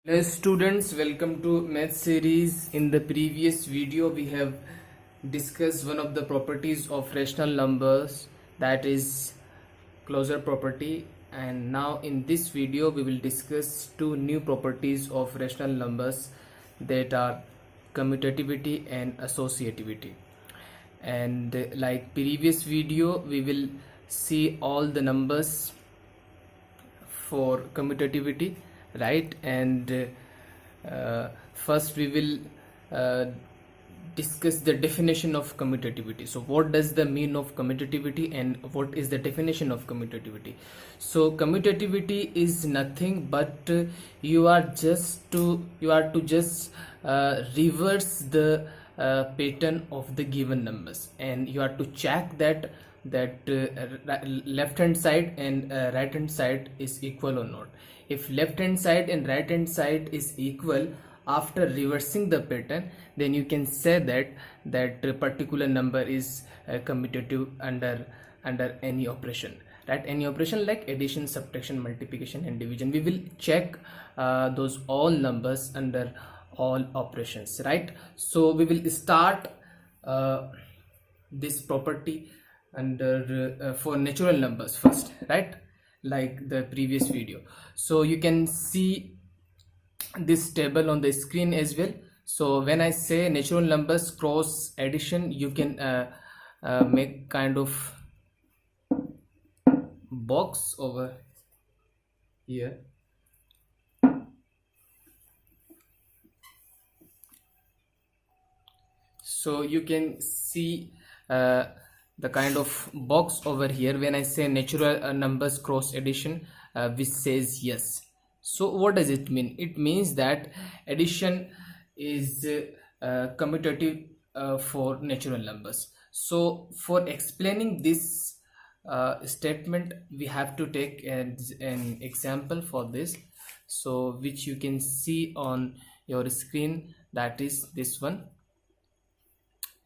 Hello students, welcome to math series. In the previous video we have discussed one of the properties of rational numbers, that is closure property, and now in this video we will discuss two new properties of rational numbers, that are commutativity and associativity. And like previous video we will see all the numbers for commutativity, right? And first we will uh, discuss the definition of commutativity. So what does the mean of commutativity and what is the definition of commutativity? So commutativity is nothing but you are to just reverse the pattern of the given numbers, and you are to check that left hand side and right hand side is equal or not. If left hand side and right hand side is equal after reversing the pattern, then you can say that particular number is commutative under any operation, right? Any operation like addition, subtraction, multiplication and division. We will check those all numbers under all operations, right? So we will start this property under for natural numbers first, right? Like the previous video. So you can see this table on the screen as well. So when I say natural numbers cross addition, you can make kind of box over here. So you can see the kind of box over here when I say natural numbers cross addition, which says yes. So what does it mean? It means that addition is commutative for natural numbers. So for explaining this statement, we have to take an example for this, so which you can see on your screen, that is this one.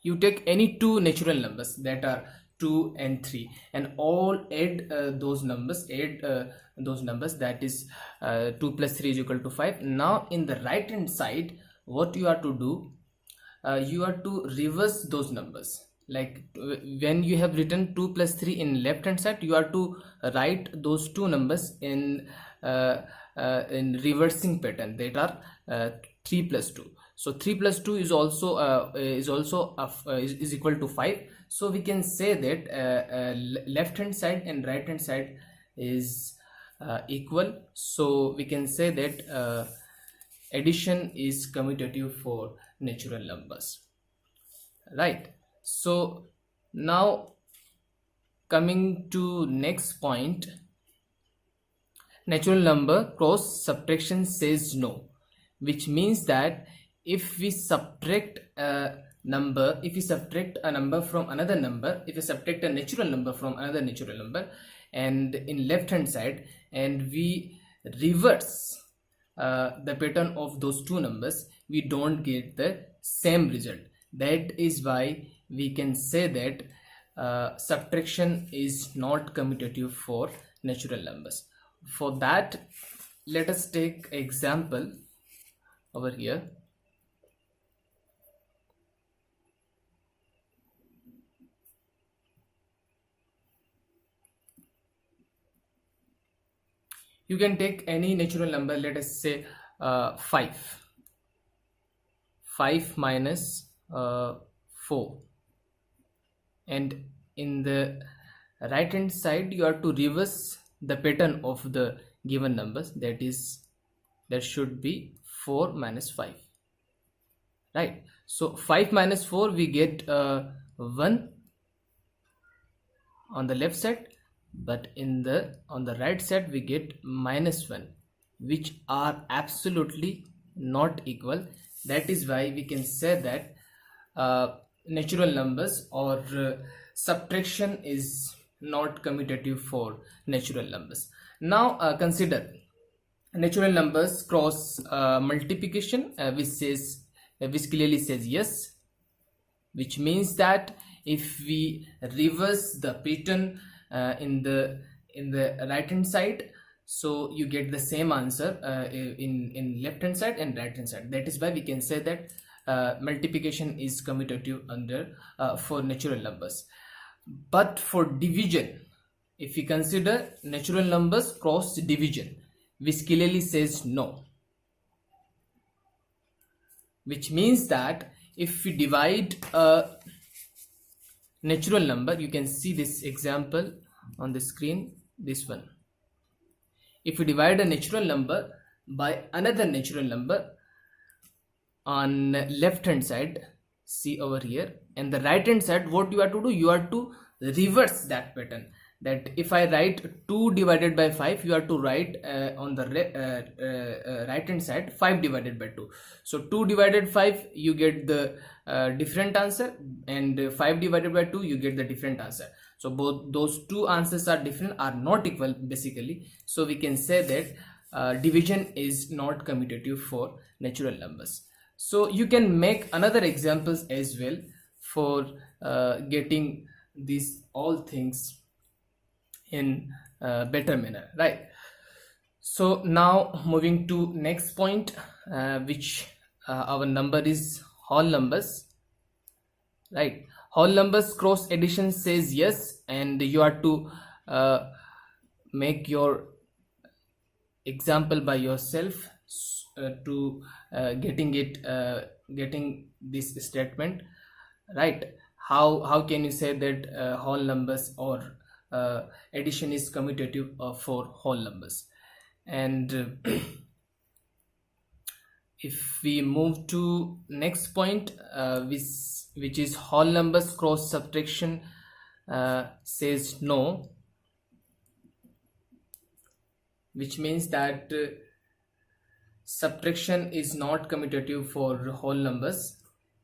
You take any two natural numbers, that are 2 and 3, and all add those numbers, that is 2 plus 3 is equal to 5. Now in the right hand side, what you are to do, you are to reverse those numbers. Like when you have written 2 plus 3 in left hand side, you are to write those two numbers in reversing pattern, that are 3 plus 2. So 3 plus 2 is also is equal to 5. So we can say that left hand side and right hand side is equal. So we can say that addition is commutative for natural numbers, right? So now coming to next point, natural number cross subtraction says no, which means that if we subtract a number, from another number, if we subtract a natural number from another natural number, and in left hand side, and we reverse the pattern of those two numbers, we don't get the same result. That is why we can say that subtraction is not commutative for natural numbers. For that, let us take example over here. You can take any natural number, let us say 5 minus 4, and in the right hand side you are to reverse the pattern of the given numbers, that should be 4 minus 5, right? So 5 minus 4, we get 1 on the left side, but on the right side we get -1, which are absolutely not equal. That is why we can say that natural numbers or subtraction is not commutative for natural numbers. Now consider natural numbers cross multiplication, which clearly says yes, which means that if we reverse the pattern in the right hand side, so you get the same answer in left hand side and right hand side. That is why we can say that multiplication is commutative under for natural numbers. But for division, if we consider natural numbers cross division, which clearly says no, which means that if we divide a natural number, you can see this example on the screen, this one. If we divide a natural number by another natural number on left hand side, see over here, and the right hand side, what you have to do, you have to reverse that pattern. That if I write 2 divided by 5, you have to write on the right hand side 5 divided by 2. So 2 divided 5, you get the different answer, and 5 divided by 2, you get the different answer. So both those two answers are different, are not equal basically. So we can say that division is not commutative for natural numbers. So you can make another examples as well for getting these all things in a better manner, right? So now moving to next point, which our number is whole numbers, right? Whole numbers cross addition says yes, and you have to make your example by yourself to getting this statement, right? How can you say that whole numbers or addition is commutative for whole numbers? And if we move to next point, which is whole numbers cross subtraction says no, which means that subtraction is not commutative for whole numbers.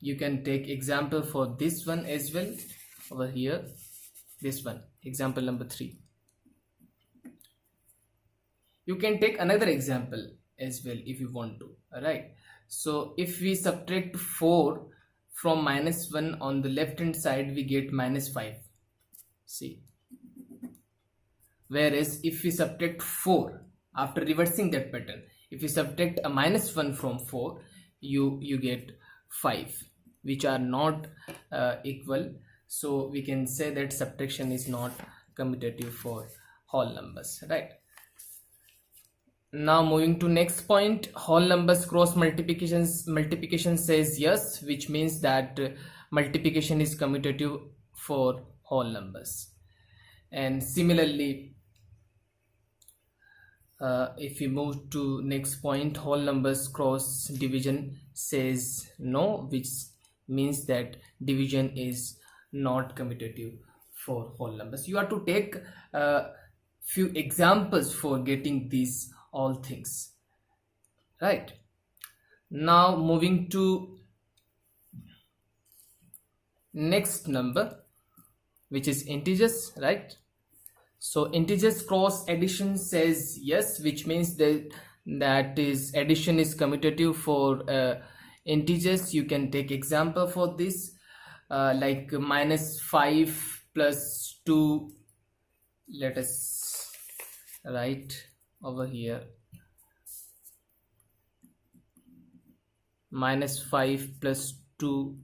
You can take example for this one as well over here, this one, example number 3. You can take another example as well if you want to. All right, so if we subtract 4 from -1 on the left hand side, we get -5. See, whereas if we subtract 4 after reversing that pattern, if you subtract a -1 from 4, you get 5, which are not equal. So we can say that subtraction is not commutative for whole numbers, right? Now moving to next point, whole numbers cross multiplication says yes, which means that multiplication is commutative for whole numbers. And similarly, if we move to next point, whole numbers cross division says no, which means that division is not commutative for whole numbers. You have to take a few examples for getting these all things, right? Now moving to next number, which is integers, right? So integers cross addition says yes, which means that is addition is commutative for integers. You can take example for this, like -5 plus 2. Let us write over here -5 plus 2,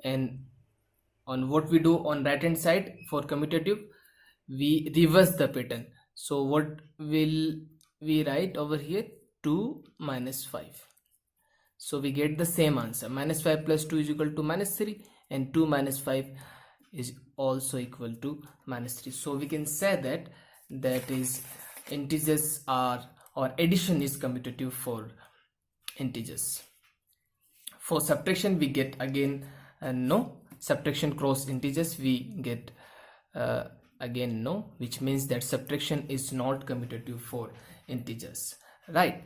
and on what we do on right hand side for commutative, we reverse the pattern. So what will we write over here? 2 minus 5. So we get the same answer. -5 plus 2 is equal to -3, and 2 minus 5 is also equal to -3. So we can say that is integers are, or addition is commutative for integers. For subtraction we get again no. Subtraction cross integers we get again no, which means that subtraction is not commutative for integers, right?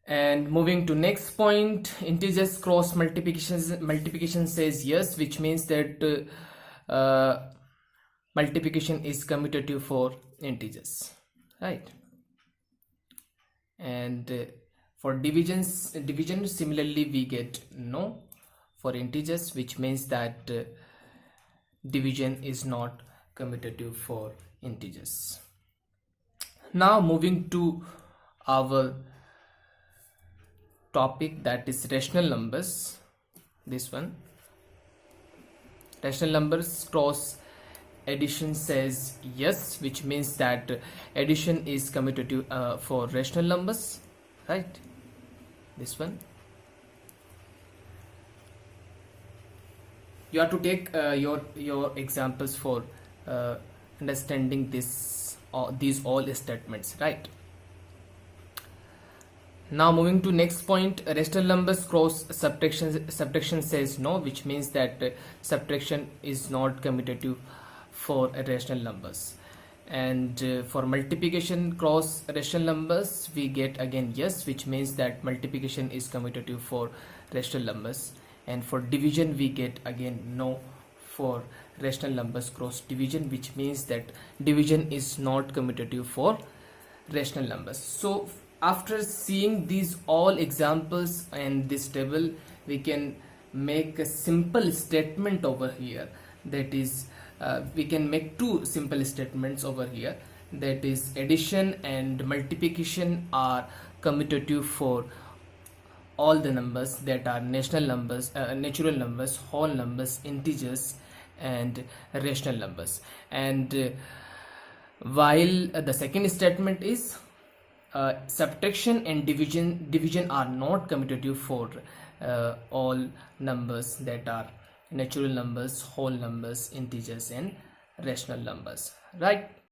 And moving to next point, integers cross multiplication says yes, which means that multiplication is commutative for integers, right? And for division similarly we get no for integers, which means that division is not commutative for integers. Now moving to our topic, that is rational numbers. This one, rational numbers cross addition says yes, which means that addition is commutative for rational numbers, right? This one, you have to take your examples for understanding this these all statements, right? Now moving to next point, rational numbers cross subtraction. Subtraction says no, which means that subtraction is not commutative for rational numbers. And for multiplication cross rational numbers, we get again yes, which means that multiplication is commutative for rational numbers. And for division, we get again no for rational numbers cross division, which means that division is not commutative for rational numbers. So after seeing these all examples and this table, we can make a simple statement over here, that is we can make two simple statements over here, that is addition and multiplication are commutative for all the numbers that are natural numbers, whole numbers, integers and rational numbers. And while the second statement is subtraction and division are not commutative for all numbers that are natural numbers, whole numbers, integers and rational numbers, right?